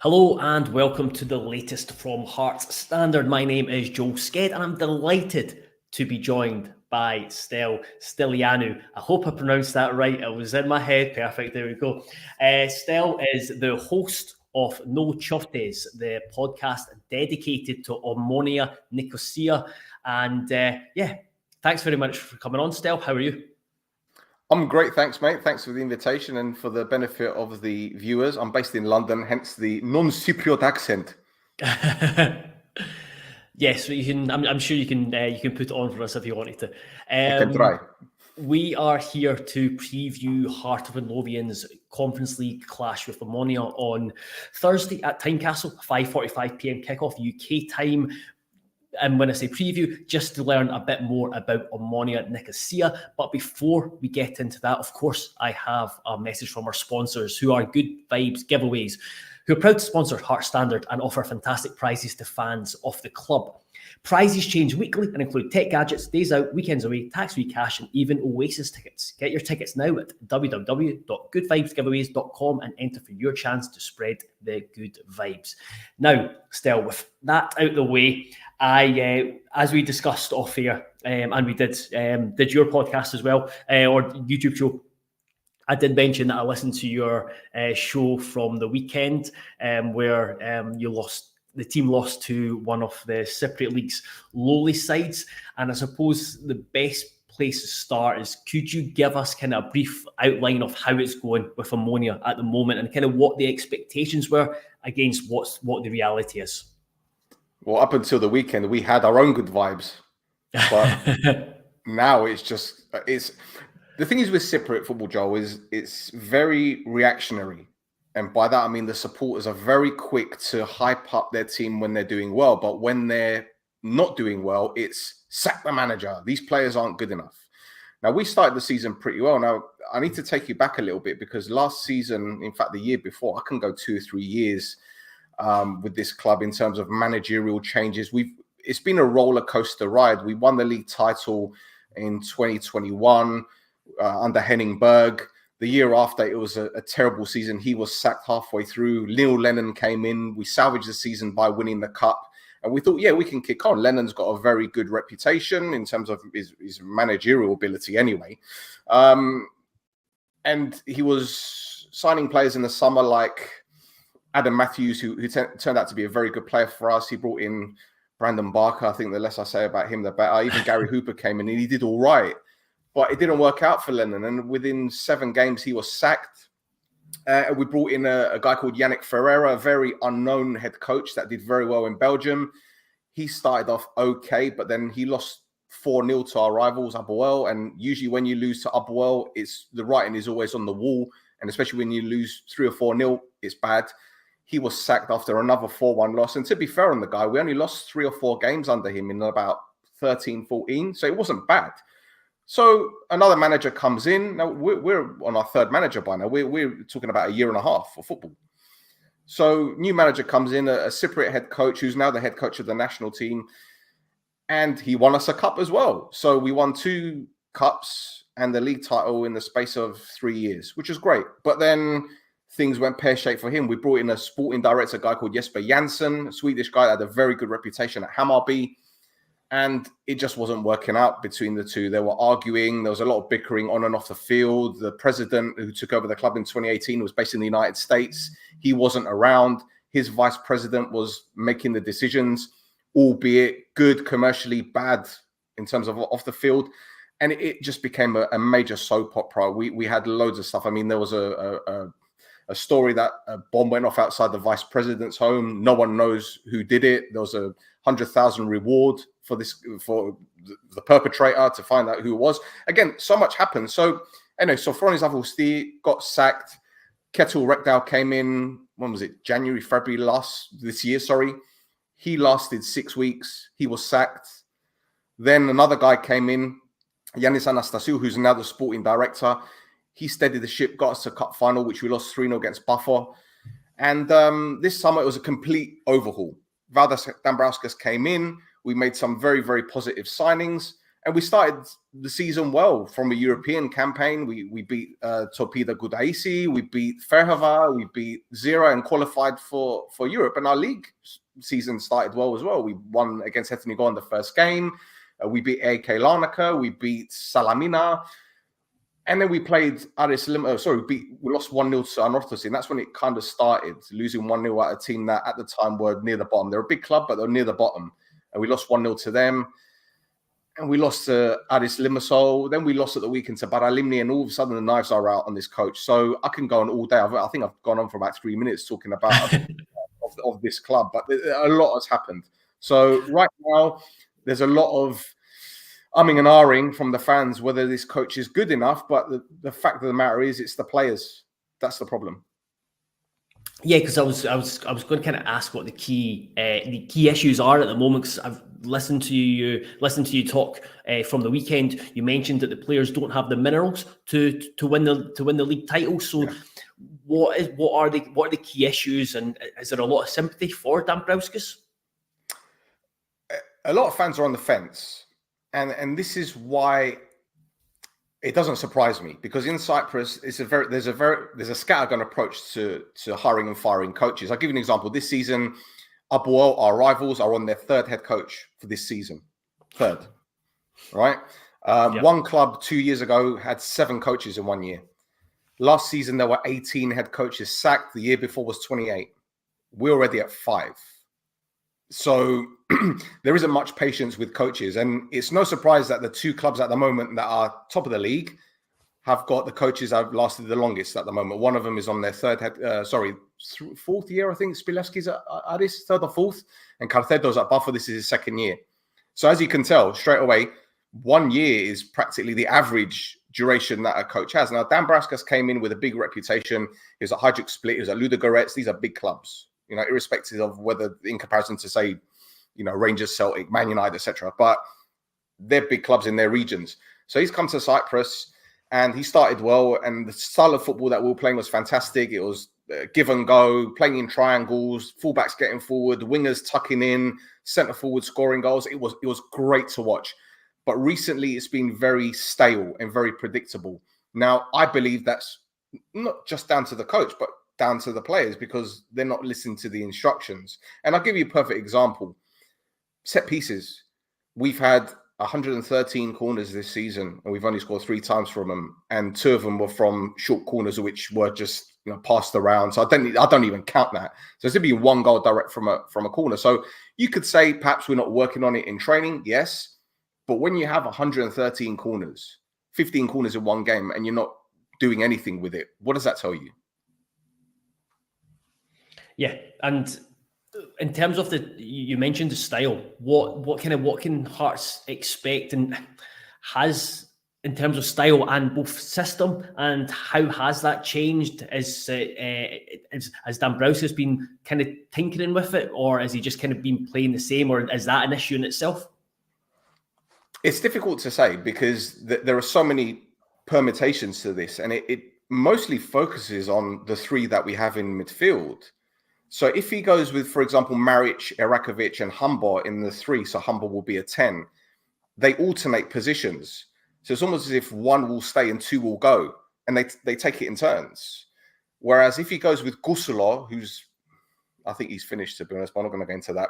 Hello and welcome to the latest from Hearts Standard. My name is Joel Sked and I'm delighted to be joined by Stel Stylianou. I hope I pronounced that right. It was in my head. Perfect. There we go. Stel is the host of No Choftes, the podcast dedicated to Omonia Nicosia. And thanks very much for coming on, Stel. How are you? I'm great, thanks, mate. Thanks for the invitation and for the benefit of the viewers. I'm based in London, hence the non-Cypriot accent. Yes, you can. I'm sure you can put it on for us if you wanted to. I can try. We are here to preview Heart of Midlothian's Conference League clash with Omonia on Thursday at Tynecastle, 5:45 p.m. kickoff UK time. And when I say preview, just to learn a bit more about Omonia Nicosia. But before we get into that, of course, I have a message from our sponsors who are Good Vibes Giveaways, who are proud to sponsor Heart Standard and offer fantastic prizes to fans of the club. Prizes change weekly and include tech gadgets, days out, weekends away, tax-free cash, and even OASIS tickets. Get your tickets now at www.goodvibesgiveaways.com and enter for your chance to spread the good vibes. Now, Stel, with that out the way, I, as we discussed off air, and we did your podcast as well, or YouTube show, I did mention that I listened to your show from the weekend where the team lost to one of the Cypriot League's lowly sides. And I suppose the best place to start is, could you give us kind of a brief outline of how it's going with Omonia at the moment and kind of what the expectations were against what the reality is? Well, up until the weekend, we had our own good vibes. But now the thing is with Cypriot football, Joel, is it's very reactionary. And by that, I mean the supporters are very quick to hype up their team when they're doing well. But when they're not doing well, it's sack the manager. These players aren't good enough. Now, we started the season pretty well. Now, I need to take you back a little bit because last season, in fact, the year before, I can go 2 or 3 years with this club in terms of managerial changes. It's been a roller coaster ride. We won the league title in 2021 under Henning Berg. The year after, it was a terrible season. He was sacked halfway through. Neil Lennon came in. We salvaged the season by winning the cup. And we thought, yeah, we can kick on. Lennon's got a very good reputation in terms of his managerial ability anyway. And he was signing players in the summer like Adam Matthews, who turned out to be a very good player for us. He brought in Brandon Barker. I think the less I say about him, the better. Even Gary Hooper came in and he did all right. But it didn't work out for Lennon. And within 7 games, he was sacked. We brought in a guy called Yannick Ferreira, a very unknown head coach that did very well in Belgium. He started off okay, but then he lost 4-0 to our rivals, Apoel. And usually when you lose to Apoel, the writing is always on the wall. And especially when you lose 3 or 4-0, it's bad. He was sacked after another 4-1 loss. And to be fair on the guy, we only lost 3 or 4 games under him in about 13, 14. So it wasn't bad. So another manager comes in. Now we're on our 3rd manager by now. We're talking about 1.5 years of football. So new manager comes in, a Cypriot head coach who's now the head coach of the national team, and he won us a cup as well. So we won 2 cups and the league title in the space of 3 years, which is great. But then things went pear-shaped for him. We brought in a sporting director, a guy called Jesper Jansson, a Swedish guy that had a very good reputation at Hammarby. And it just wasn't working out between the two. They were arguing. There was a lot of bickering on and off the field. The president who took over the club in 2018 was based in the United States. He wasn't around. His vice president was making the decisions, albeit good commercially, bad in terms of off the field. And it just became a major soap opera. We had loads of stuff. I mean, there was a story that a bomb went off outside the vice president's home. No one knows who did it. There was a 100,000 reward for the perpetrator to find out who it was. Again, so much happened. So anyway, so Fronis Avulsti got sacked. Ketil Rekdal came in, when was it? January, February this year. He lasted 6 weeks. He was sacked. Then another guy came in, Yanis Anastasiou, who's now the sporting director. He steadied the ship, got us to cup final, which we lost 3-0 against Buffer. And this summer, it was a complete overhaul. Valdas Dambrauskas came in. We made some very, very positive signings. And we started the season well from a European campaign. We beat Torpedo Gdańsk, we beat Ferhava, we beat Zira and qualified for Europe. And our league season started well as well. We won against Hetinigo in the first game. We beat AK Larnaca, we beat Salamina. And then we played Aris Lima. We lost 1-0 to Anorthos, and that's when it kind of started, losing 1-0 at a team that at the time were near the bottom. They're a big club, but they're near the bottom. And we lost 1-0 to them. And we lost to Aris Limassol. Then we lost at the weekend to Baralimni, and all of a sudden the knives are out on this coach. So I can go on all day. I think I've gone on for about 3 minutes talking about of this club, but a lot has happened. So right now, there's a lot of umming and ahhing from the fans whether this coach is good enough. But the fact of the matter is, it's the players. That's the problem. Yeah, because I was going to kind of ask what the key issues are at the moment. Because I've listened to you talk from the weekend. You mentioned that the players don't have the minerals to win the league title. So, yeah. What are the key issues, and is there a lot of sympathy for Dambrauskas? A lot of fans are on the fence, and this is why. It doesn't surprise me, because in Cyprus, there's a scattergun approach to hiring and firing coaches. I'll give you an example. This season, Abuel, our rivals, are on their third head coach for this season. Third, right? Yep. One club 2 years ago had 7 coaches in 1 year. Last season, there were 18 head coaches sacked. The year before was 28. We're already at 5. So there isn't much patience with coaches. And it's no surprise that the 2 clubs at the moment that are top of the league have got the coaches that have lasted the longest at the moment. One of them is on their fourth year, I think. Spilevski's at Aris, 3rd or 4th. And Carcedo's at Buffer. This is his 2nd year. So as you can tell, straight away, 1 year is practically the average duration that a coach has. Now, Dambrauskas came in with a big reputation. He was at Hajduk Split. He was at Ludogorets. These are big clubs, irrespective of whether in comparison to, say, Rangers, Celtic, Man United, etc. But they're big clubs in their regions. So he's come to Cyprus and he started well. And the style of football that we were playing was fantastic. It was give and go, playing in triangles, fullbacks getting forward, wingers tucking in, centre forward scoring goals. It was great to watch. But recently it's been very stale and very predictable. Now, I believe that's not just down to the coach, but down to the players, because they're not listening to the instructions. And I'll give you a perfect example. Set pieces. We've had 113 corners this season, and we've only scored 3 times from them. And 2 of them were from short corners, which were just passed around. So I don't even count that. So it's going to be 1 goal direct from a corner. So you could say perhaps we're not working on it in training. Yes. But when you have 113 corners, 15 corners in 1 game, and you're not doing anything with it, what does that tell you? Yeah, and in terms of you mentioned the style. What can Hearts expect, and has in terms of style and both system, and how has that changed? Has Dambrauskas been kind of tinkering with it, or has he just kind of been playing the same, or is that an issue in itself? It's difficult to say, because there are so many permutations to this, and it mostly focuses on the 3 that we have in midfield. So if he goes with, for example, Maric, Erakovic, and Humber in the 3, so Humber will be a 10, they alternate positions. So it's almost as if 1 will stay and 2 will go, and they take it in turns. Whereas if he goes with Gusula, I think he's finished, to be honest, but I'm not going to go into that.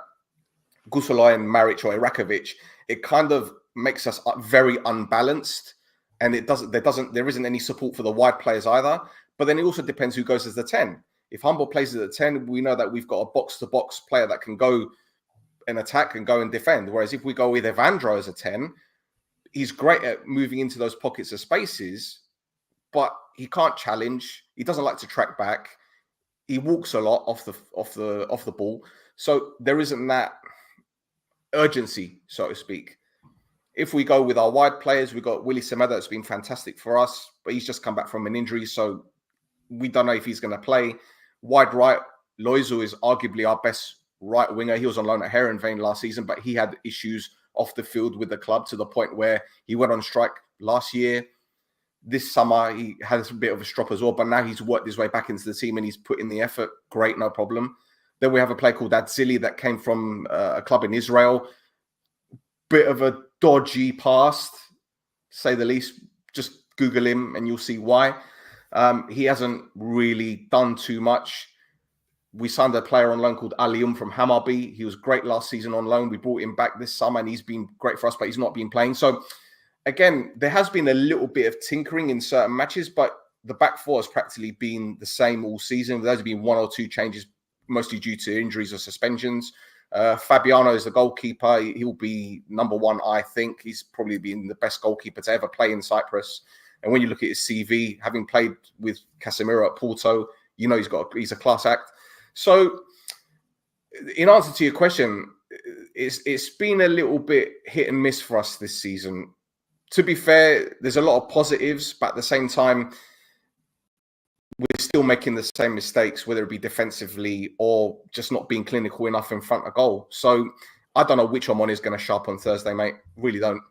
Gusula and Maric or Erakovic, it kind of makes us very unbalanced, and there isn't any support for the wide players either. But then it also depends who goes as the 10. If Humble plays as a 10, we know that we've got a box-to-box player that can go and attack and go and defend. Whereas if we go with Evandro as a 10, he's great at moving into those pockets of spaces, but he can't challenge. He doesn't like to track back. He walks a lot off the ball. So there isn't that urgency, so to speak. If we go with our wide players, we've got Willy Semeda that's been fantastic for us, but he's just come back from an injury, so we don't know if he's going to play. Wide right, Loizu is arguably our best right winger. He was on loan at Heerenveen last season, but he had issues off the field with the club to the point where he went on strike last year. This summer, he had a bit of a strop as well, but now he's worked his way back into the team and he's put in the effort. Great, no problem. Then we have a player called Adzili that came from a club in Israel. bit of a dodgy past, say the least. Just Google him and you'll see why. He hasn't really done too much. We signed a player on loan called Alium from Hammarby. He was great last season on loan. We brought him back this summer and he's been great for us, but he's not been playing. So again, there has been a little bit of tinkering in certain matches, but the back four has practically been the same all season. There's been one or two changes, mostly due to injuries or suspensions. Fabiano is the goalkeeper. He'll be number one, I think. He's probably been the best goalkeeper to ever play in Cyprus. And when you look at his CV, having played with Casemiro at Porto, you know he's a class act. So in answer to your question, it's been a little bit hit and miss for us this season. To be fair, there's a lot of positives, but at the same time, we're still making the same mistakes, whether it be defensively or just not being clinical enough in front of goal. So I don't know which Omonia is going to show up on Thursday, mate. Really don't.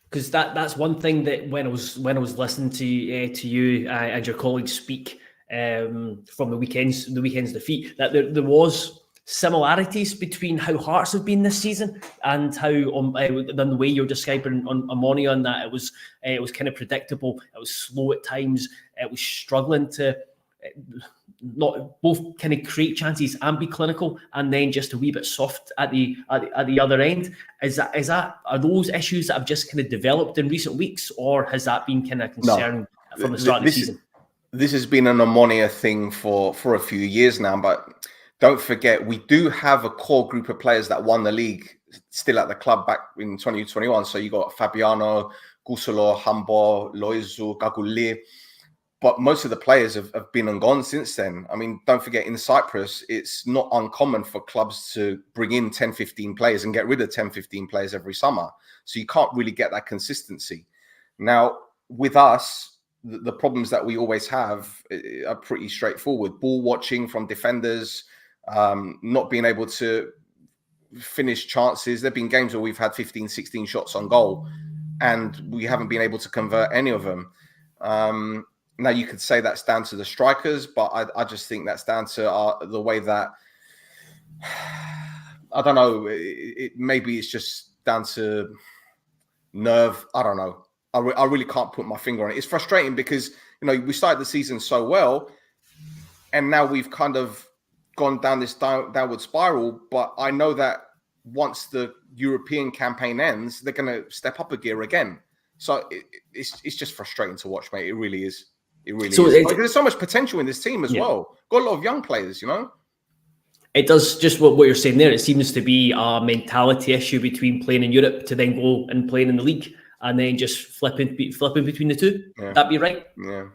Because that's one thing that when I was listening to you and your colleagues speak from the weekend's defeat, that there was similarities between how Hearts have been this season and how the way you're describing on Omonia, and that it was kind of predictable. It was slow at times. It was struggling to not both kind of create chances and be clinical, and then just a wee bit soft at the other end. Are those issues that have just kind of developed in recent weeks, or has that been kind of concern from the start of the season? This has been an Omonia thing for a few years now, but don't forget, we do have a core group of players that won the league still at the club back in 2021. So you got Fabiano, Gusolo, Hambo, Loizu, Gaguli. But most of the players have been and gone since then. I mean, don't forget, in Cyprus, it's not uncommon for clubs to bring in 10, 15 players and get rid of 10, 15 players every summer. So you can't really get that consistency. Now, with us, the problems that we always have are pretty straightforward. Ball watching from defenders, not being able to finish chances. There have been games where we've had 15, 16 shots on goal and we haven't been able to convert any of them. Now, you could say that's down to the strikers, but I just think that's down to the way that, I don't know, maybe it's just down to nerve. I don't know. I really can't put my finger on it. It's frustrating because, we started the season so well and now we've kind of gone down this downward spiral. But I know that once the European campaign ends, they're going to step up a gear again. So it's just frustrating to watch, mate. It really is. It really is. There's so much potential in this team as well. Got a lot of young players, It does, just what you're saying there. It seems to be a mentality issue between playing in Europe to then go and playing in the league and then just flipping between the two. Yeah. Would that be right? Yeah.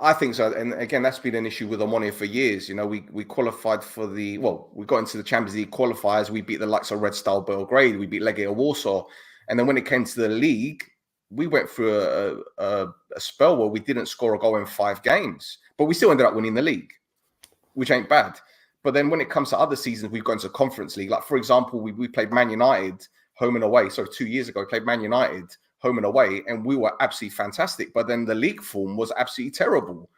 I think so. And again, that's been an issue with Omonia for years. We qualified for we got into the Champions League qualifiers. We beat the likes of Red Star Belgrade. We beat Legia Warsaw. And then when it came to the league, we went through a spell where we didn't score a goal in 5 games, but we still ended up winning the league, which ain't bad. But then when it comes to other seasons, we've gone to Conference League. Like, for example, we played Man United home and away. So 2 years ago, we played Man United home and away, and we were absolutely fantastic. But then the league form was absolutely terrible.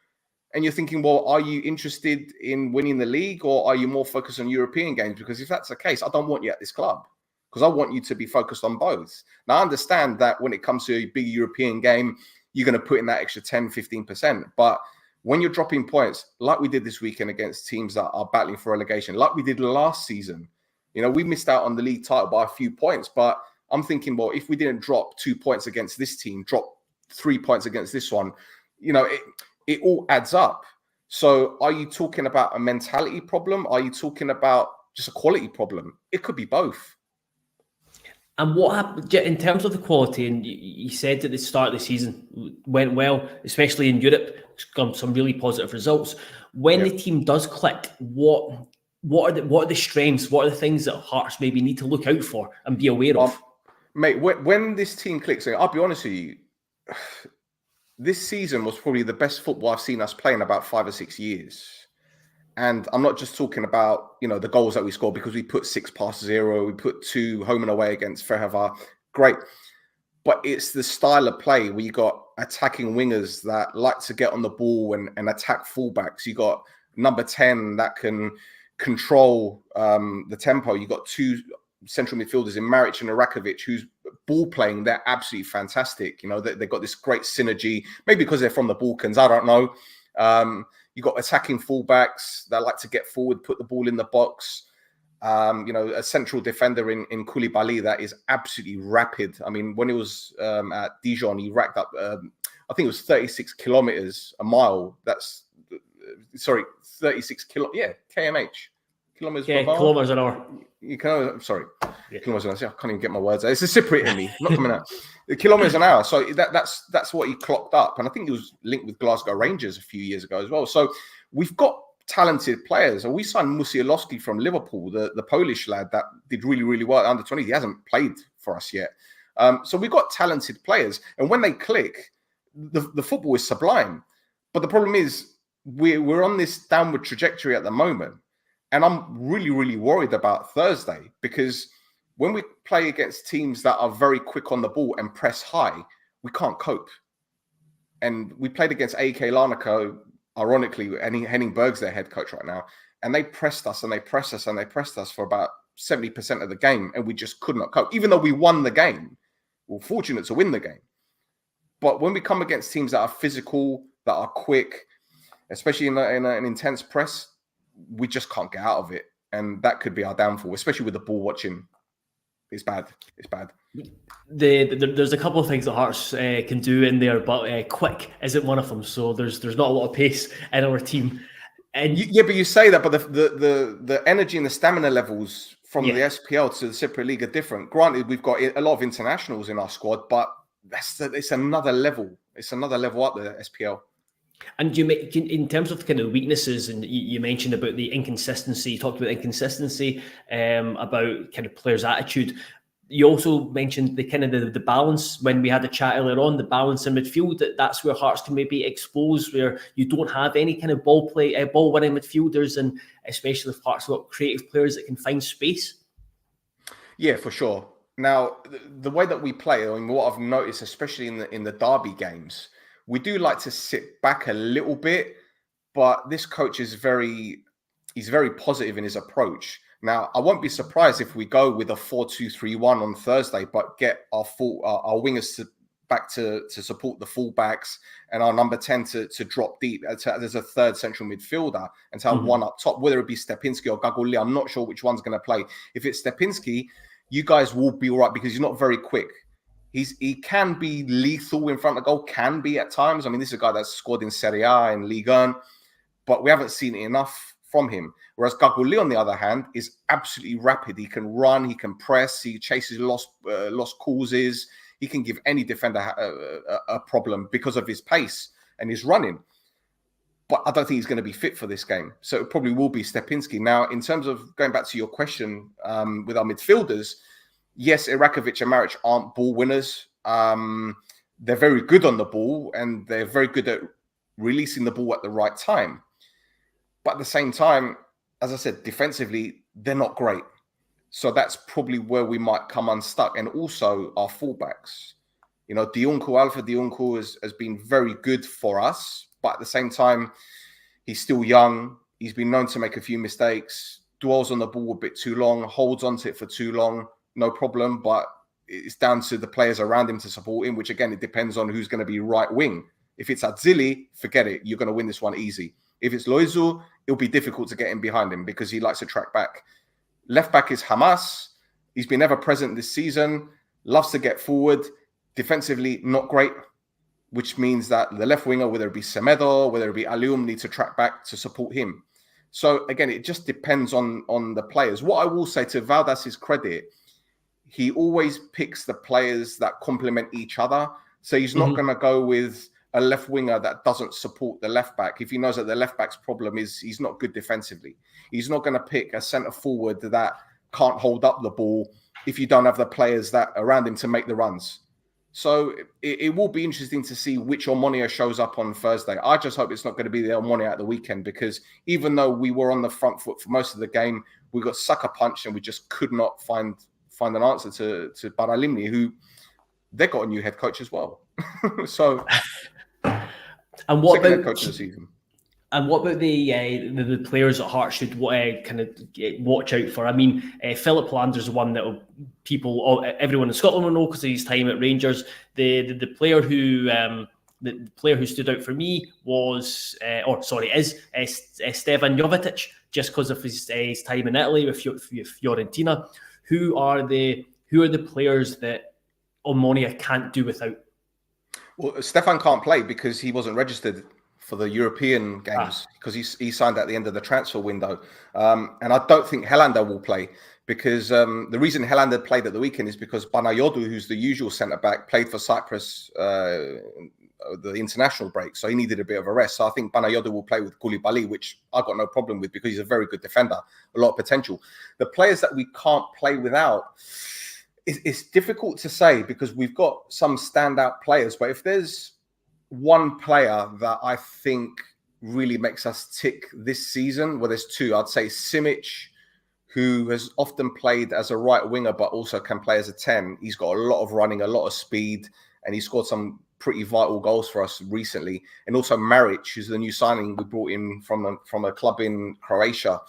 And you're thinking, well, are you interested in winning the league, or are you more focused on European games? Because if that's the case, I don't want you at this club, because I want you to be focused on both. Now, I understand that when it comes to a big European game, you're going to put in that extra 10, 15%. But when you're dropping points, like we did this weekend against teams that are battling for relegation, like we did last season, we missed out on the league title by a few points. But I'm thinking, well, if we didn't drop 2 points against this team, drop 3 points against this one, it all adds up. So are you talking about a mentality problem? Are you talking about just a quality problem? It could be both. And what happened in terms of the quality? And you said at the start of the season went well, especially in Europe. Got some really positive results. When the team does click, what are the strengths? What are the things that Hearts maybe need to look out for and be aware of? Mate, when this team clicks, I'll be honest with you, this season was probably the best football I've seen us play in about 5 or 6 years. And I'm not just talking about, the goals that we scored, because we put 6 past 0. We put 2 home and away against Ferhava. Great. But it's the style of play where you got attacking wingers that like to get on the ball and attack fullbacks. You got number 10 that can control the tempo. You got 2 central midfielders in Maric and Irakovic, who's ball playing, they're absolutely fantastic. You know, they've got this great synergy, maybe because they're from the Balkans, I don't know. You've got attacking fullbacks that like to get forward, put the ball in the box. You know, a central defender in Koulibaly that is absolutely rapid. I mean, when he was at Dijon, he racked up, I think it was 36 kilometers a mile. That's, 36 kmh. Kilometers per mile. Kilometers an hour. You can, I'm sorry. Yeah. Kilometers an hour. I can't even get my words out. It's a Cypriot in me, not coming out. The kilometers an hour. So that's what he clocked up. And I think he was linked with Glasgow Rangers a few years ago as well. So we've got talented players. And we signed Musialowski from Liverpool, the Polish lad that did really, really well at under 20. He hasn't played for us yet. So we've got talented players. And when they click, the football is sublime. But the problem is we're on this downward trajectory at the moment. And I'm really, really worried about Thursday, because when we play against teams that are very quick on the ball and press high, we can't cope. And we played against AEK Larnaca, ironically, and Henning Berg's their head coach right now. And they pressed us and they pressed us and they pressed us for about 70% of the game. And we just could not cope. Even though we won the game, we're fortunate to win the game. But when we come against teams that are physical, that are quick, especially in an intense press, we just can't get out of it. And that could be our downfall, especially with the ball watching. It's bad. It's bad. There's a couple of things that Hearts can do in there, but quick isn't one of them. So there's not a lot of pace in our team. And but you say that, but the energy and the stamina levels from the SPL to the Cypriot League are different. Granted, we've got a lot of internationals in our squad, but it's another level. It's another level up there, SPL. And in terms of kind of weaknesses, and you mentioned about the inconsistency, you talked about inconsistency, about kind of players' attitude. You also mentioned the kind of the balance when we had a chat earlier on, the balance in midfield. That's where Hearts can maybe expose, where you don't have any kind of ball winning midfielders, and especially if Hearts have got creative players that can find space. Yeah, for sure. Now, the way that we play, I mean, what I've noticed, especially in the derby games, we do like to sit back a little bit, but this coach is very positive in his approach. Now, I won't be surprised if we go with a 4-2-3-1 on Thursday, but get our wingers back to support the fullbacks and our number 10 to drop deep as a third central midfielder and to have one up top, whether it be Stepinski or Gaguli. I'm not sure which one's going to play. If it's Stepinski, you guys will be all right because he's not very quick. He can be lethal in front of goal, can be at times. I mean, this is a guy that's scored in Serie A and Ligue 1, but we haven't seen enough from him. Whereas Gaguli, on the other hand, is absolutely rapid. He can run, he can press, he chases lost causes. He can give any defender a problem because of his pace and his running. But I don't think he's going to be fit for this game. So it probably will be Stepinski. Now, in terms of going back to your question with our midfielders, yes, Irakovic and Maric aren't ball winners. They're very good on the ball and they're very good at releasing the ball at the right time. But at the same time, as I said, defensively, they're not great. So that's probably where we might come unstuck. And also our fullbacks. You know, Alpha Diuncu has been very good for us. But at the same time, he's still young. He's been known to make a few mistakes. Dwells on the ball a bit too long. Holds onto it for too long. No problem. But it's down to the players around him to support him, which, again, it depends on who's going to be right wing. If it's Atzili, forget it. You're going to win this one easy. If it's Loizu, it'll be difficult to get in behind him because he likes to track back. Left back is Hamas. He's been ever present this season. Loves to get forward. Defensively, not great, which means that the left winger, whether it be Semedo, whether it be Alium, needs to track back to support him. So again, it just depends on the players. What I will say to Valdas's credit, he always picks the players that complement each other. So he's not going to go with a left winger that doesn't support the left back if he knows that the left back's problem is he's not good defensively. He's not going to pick a centre forward that can't hold up the ball if you don't have the players that around him to make the runs. So it will be interesting to see which Omonia shows up on Thursday. I just hope it's not going to be the Omonia at the weekend, because even though we were on the front foot for most of the game, we got sucker punched and we just could not find an answer to Baralimni, who they got a new head coach as well. So, and what about head coach of the season? And what about the players at Hearts should kind of watch out for? I mean, Philip Lander's one that everyone in Scotland will know because of his time at Rangers. The player who stood out for me was, is Stevan Jovetic, just because of his time in Italy with Fiorentina. Who are the players that Omonia can't do without? Well, Stefan can't play because he wasn't registered for the European games because he signed at the end of the transfer window. And I don't think Helander will play because the reason Helander played at the weekend is because Banayodu, who's the usual centre-back, played for Cyprus the international break. So he needed a bit of a rest. So I think Banayodu will play with Koulibaly, which I've got no problem with because he's a very good defender, a lot of potential. The players that we can't play without, it's difficult to say because we've got some standout players. But if there's one player that I think really makes us tick this season, well, there's two. I'd say Simic, who has often played as a right winger, but also can play as a 10. He's got a lot of running, a lot of speed, and he scored some pretty vital goals for us recently. And also Maric, who's the new signing we brought in from a club in Croatia.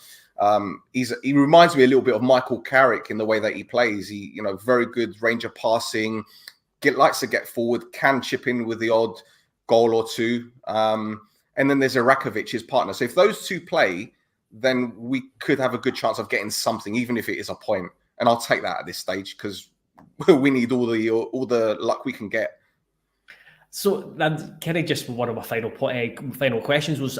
He reminds me a little bit of Michael Carrick in the way that he plays. He, very good range of passing, likes to get forward, can chip in with the odd goal or two. And then there's Irakovic, his partner. So if those two play, then we could have a good chance of getting something, even if it is a point. And I'll take that at this stage because we need all the luck we can get. So then, kind of just one of my final questions was,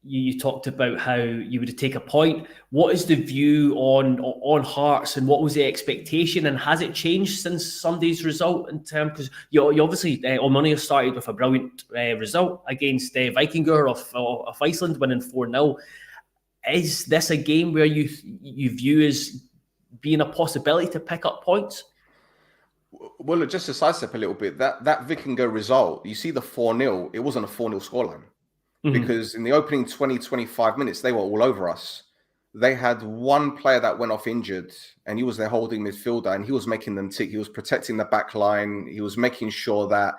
you talked about how you would take a point. What is the view on Hearts, and what was the expectation, and has it changed since Sunday's result in terms? Because you obviously Omonia started with a brilliant result against Vikingur of Iceland, winning 4-0. Is this a game where you view as being a possibility to pick up points? Well, just to sidestep a little bit, that Vikingur result, you see the 4-0, it wasn't a 4-0 scoreline. Mm-hmm. Because in the opening 20-25 minutes, they were all over us. They had one player that went off injured, and he was their holding midfielder, and he was making them tick. He was protecting the back line. He was making sure that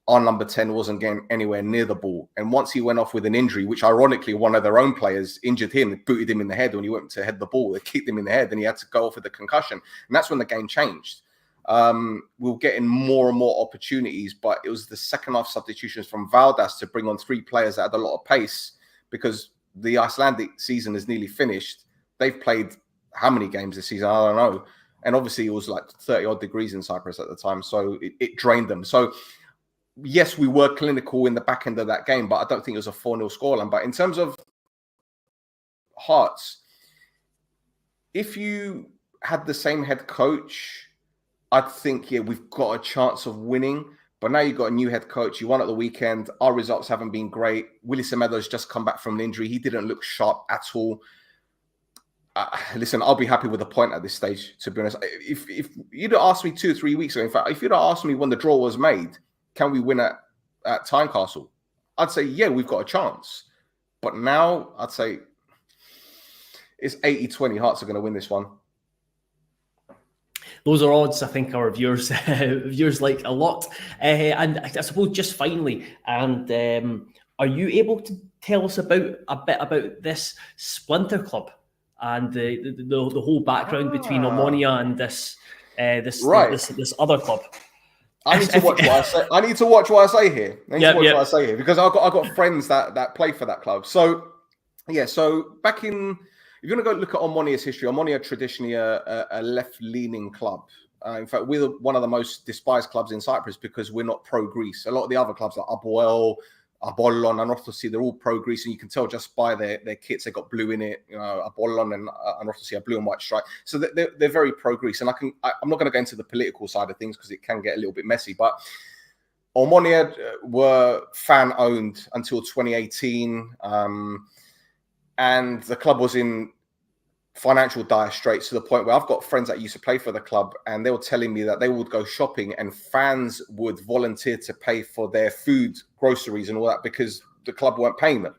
our number 10 wasn't getting anywhere near the ball. And once he went off with an injury, which ironically, one of their own players injured him, they booted him in the head when he went to head the ball. They kicked him in the head, and he had to go off with a concussion. And that's when the game changed. We were getting more and more opportunities, but it was the second half substitutions from Valdas to bring on three players that had a lot of pace because the Icelandic season is nearly finished. They've played how many games this season? I don't know. And obviously it was like 30 odd degrees in Cyprus at the time. So it drained them. So yes, we were clinical in the back end of that game, but I don't think it was a 4-0 scoreline. But in terms of Hearts, if you had the same head coach, I'd think, we've got a chance of winning. But now you've got a new head coach. You won at the weekend. Our results haven't been great. Willy Semedo's just come back from an injury. He didn't look sharp at all. Listen, I'll be happy with a point at this stage, to be honest. If you'd have asked me 2 or 3 weeks ago, in fact, if you'd have asked me when the draw was made, can we win at Tynecastle? I'd say, yeah, we've got a chance. But now I'd say it's 80-20. Hearts are going to win this one. Those are odds I think our viewers like a lot. And I suppose just finally, are you able to tell us a bit about this Splinter Club and the whole background between Omonia and this other club? I need to watch what I say. I need to watch what I say here. What I say here because I've got friends that play for that club. So yeah, so back in. If you're going to go look at Omonia's history, Omonia are traditionally a left-leaning club. In fact, we're one of the most despised clubs in Cyprus because we're not pro-Greece. A lot of the other clubs like Apoel, Apollon, and Anorthosis, they're all pro-Greece, and you can tell just by their kits, they got blue in it. Apollon and Anorthosis are blue and white stripe. So they're very pro-Greece. And I'm not going to go into the political side of things because it can get a little bit messy. But Omonia were fan-owned until 2018. And the club was in financial dire straits to the point where I've got friends that used to play for the club and they were telling me that they would go shopping and fans would volunteer to pay for their food, groceries and all that because the club weren't paying them.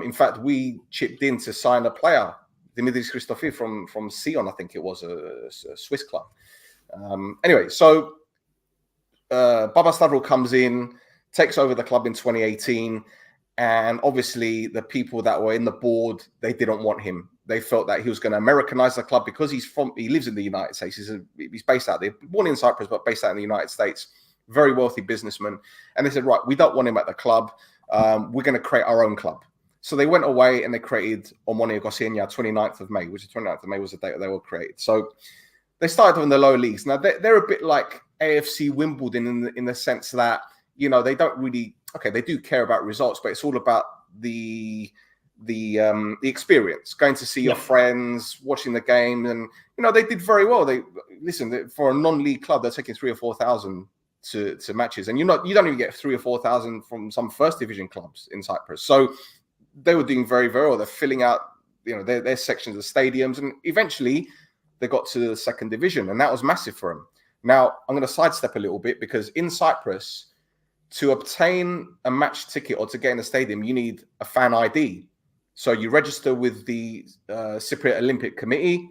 In fact, we chipped in to sign a player, Dimitris Christofi from Sion, I think it was, a Swiss club. Anyway, so Baba Stavro comes in, takes over the club in 2018. And obviously, the people that were in the board, they didn't want him. They felt that he was going to Americanize the club because he lives in the United States. He's based out there, born in Cyprus, but based out in the United States. Very wealthy businessman. And they said, right, we don't want him at the club. We're going to create our own club. So they went away and they created Omonia Nicosia 29th of May, which is 29th of May was the date that they were created. So they started in the lower leagues. Now, they're a bit like AFC Wimbledon in the sense that, you know, they don't really, okay, they do care about results, but it's all about the experience, going to see your friends, watching the game. And, you know, they did very well. For a non-league club, they're taking 3,000 or 4,000 to matches. And you don't even get 3,000 or 4,000 from some first division clubs in Cyprus. So they were doing very, very well. They're filling out, you know, their sections of stadiums. And eventually they got to the second division, and that was massive for them. Now, I'm going to sidestep a little bit because in Cyprus, to obtain a match ticket or to get in the stadium, you need a fan ID. So you register with the Cypriot Olympic Committee,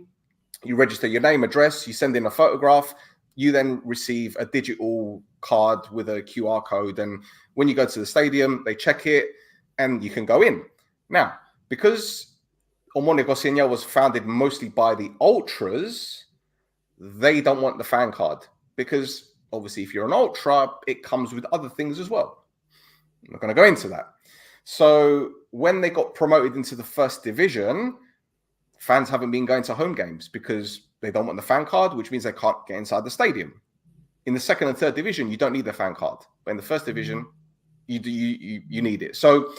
you register your name, address, you send in a photograph, you then receive a digital card with a QR code. And when you go to the stadium, they check it and you can go in. Now, because Omonia Nicosia was founded mostly by the ultras, they don't want the fan card because obviously if you're an ultra, it comes with other things as well. I'm not going to go into that. So when they got promoted into the first division, fans haven't been going to home games because they don't want the fan card, which means they can't get inside the stadium. In the second and third division, you don't need the fan card. But in the first division, you need it. So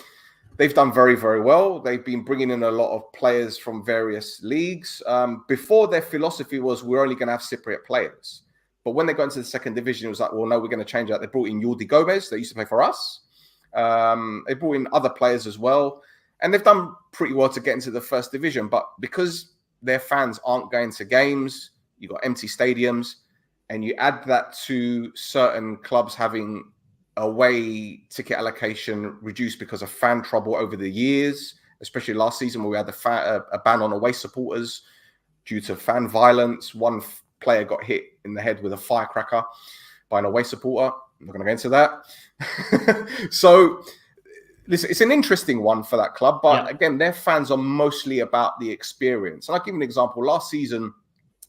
they've done very, very well. They've been bringing in a lot of players from various leagues. Before, their philosophy was we're only going to have Cypriot players. But when they got into the second division, it was like, well, no, we're going to change that. They brought in Jordi Gomez. They used to play for us. They brought in other players as well. And they've done pretty well to get into the first division. But because their fans aren't going to games, you've got empty stadiums, and you add that to certain clubs having away ticket allocation reduced because of fan trouble over the years, especially last season where we had a ban on away supporters due to fan violence. One player got hit in the head with a firecracker by an away supporter. I'm not going to go into that. So listen, it's an interesting one for that club, but again, their fans are mostly about the experience. And I'll give you an example. Last season,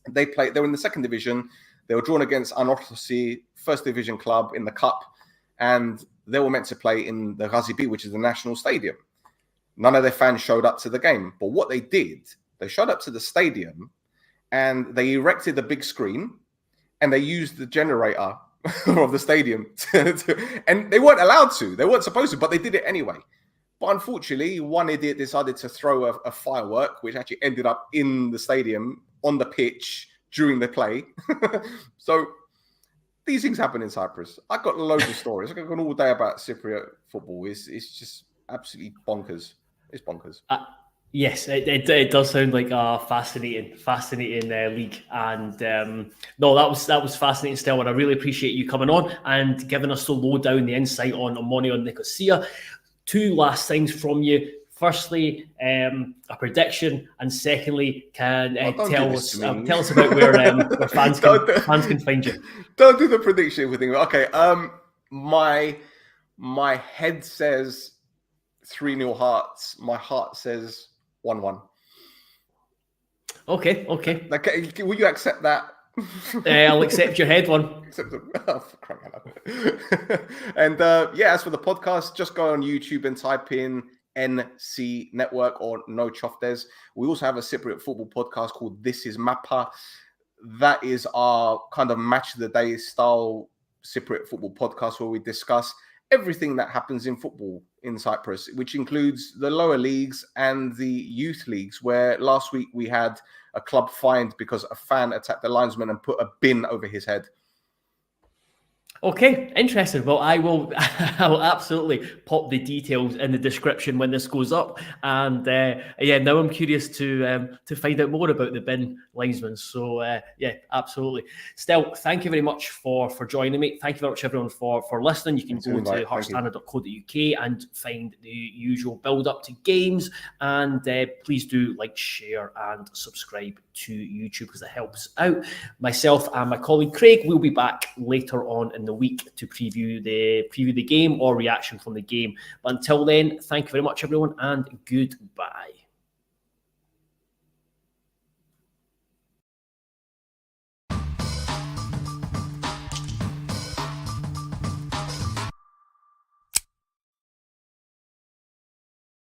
they were in the second division. They were drawn against Anorthosi, first division club in the cup, and they were meant to play in the Ghazi B, which is the national stadium. None of their fans showed up to the game. But what they did, they showed up to the stadium and they erected a big screen and they used the generator of the stadium. And they weren't allowed to. They weren't supposed to, but they did it anyway. But unfortunately, one idiot decided to throw a firework, which actually ended up in the stadium on the pitch during the play. So these things happen in Cyprus. I've got loads of stories. I could go all day about Cypriot football. It's just absolutely bonkers. It's bonkers. Yes, it does sound like a fascinating league. And no, that was fascinating, Stel. And I really appreciate you coming on and giving us the lowdown, the insight on Omonia Nicosia. Two last things from you. Firstly, a prediction, and secondly, can tell us about where fans can find you. Don't do the prediction thing. Okay, my head says 3-0 Hearts. My heart says 1-1. Okay. Will you accept that? I'll accept your head one. And as for the podcast, just go on YouTube and type in NC Network or No Choftes. We also have a Cypriot football podcast called This Is Mappa. That is our kind of match of the day style Cypriot football podcast where we discuss everything that happens in football in Cyprus, which includes the lower leagues and the youth leagues, where last week we had a club fined because a fan attacked the linesman and put a bin over his head. Okay, interesting. Well, I will absolutely pop the details in the description when this goes up. And now I'm curious to find out more about the bin linesman. So absolutely. Stel, thank you very much for joining me. Thank you very much, everyone, for listening. You can go to heartstandard.co.uk and find the usual build up to games. And please do like, share, and subscribe to YouTube because it helps out. Myself and my colleague Craig will be back later on in the week to preview the game or reaction from the game. But until then, thank you very much, everyone, and goodbye.